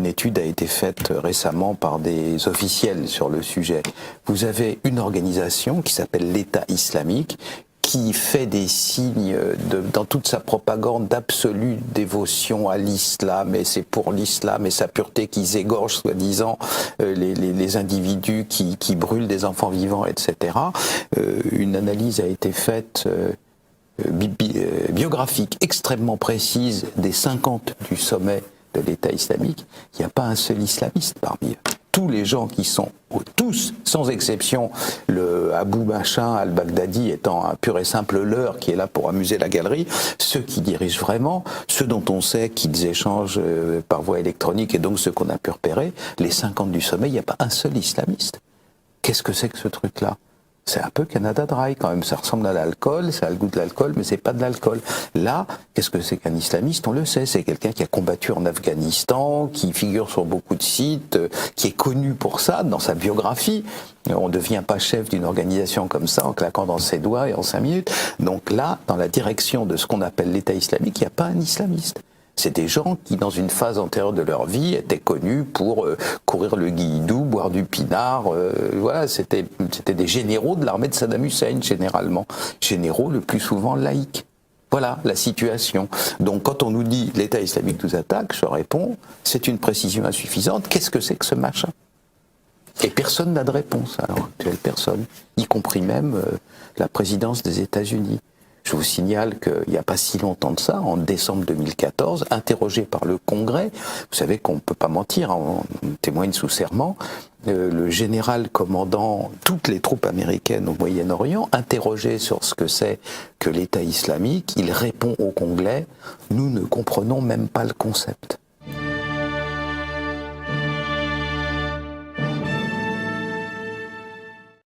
étude a été faite récemment par des officiels sur le sujet. Vous avez une organisation qui s'appelle l'État islamique, qui fait des signes dans toute sa propagande d'absolue dévotion à l'islam, et c'est pour l'islam et sa pureté qu'ils égorgent soi-disant les individus qui brûlent des enfants vivants, etc. Une analyse a été faite biographique extrêmement précise des 50 du sommet de l'État islamique. Il n'y a pas un seul islamiste parmi eux. Tous les gens qui sont, tous, sans exception, le Abu Machin al-Baghdadi étant un pur et simple leurre qui est là pour amuser la galerie, ceux qui dirigent vraiment, ceux dont on sait qu'ils échangent par voie électronique et donc ceux qu'on a pu repérer, les 50 du sommet, il n'y a pas un seul islamiste. Qu'est-ce que c'est que ce truc-là ? C'est un peu Canada Dry quand même, ça ressemble à l'alcool, ça a le goût de l'alcool, mais c'est pas de l'alcool. Là, qu'est-ce que c'est qu'un islamiste ? On le sait, c'est quelqu'un qui a combattu en Afghanistan, qui figure sur beaucoup de sites, qui est connu pour ça dans sa biographie. On ne devient pas chef d'une organisation comme ça en claquant dans ses doigts et en 5 minutes. Donc là, dans la direction de ce qu'on appelle l'État islamique, il n'y a pas un islamiste. C'est des gens qui, dans une phase antérieure de leur vie, étaient connus pour courir le guilledou, boire du pinard. Voilà, c'était des généraux de l'armée de Saddam Hussein, généralement. Généraux le plus souvent laïcs. Voilà la situation. Donc quand on nous dit l'État islamique nous attaque, je réponds, c'est une précision insuffisante. Qu'est-ce que c'est que ce machin ? Et personne n'a de réponse à l'heure actuelle, personne. Y compris même la présidence des États-Unis. Je vous signale qu'il n'y a pas si longtemps de ça, en décembre 2014, interrogé par le Congrès, vous savez qu'on ne peut pas mentir, on témoigne sous serment, le général commandant toutes les troupes américaines au Moyen-Orient, interrogé sur ce que c'est que l'État islamique, il répond au Congrès, nous ne comprenons même pas le concept.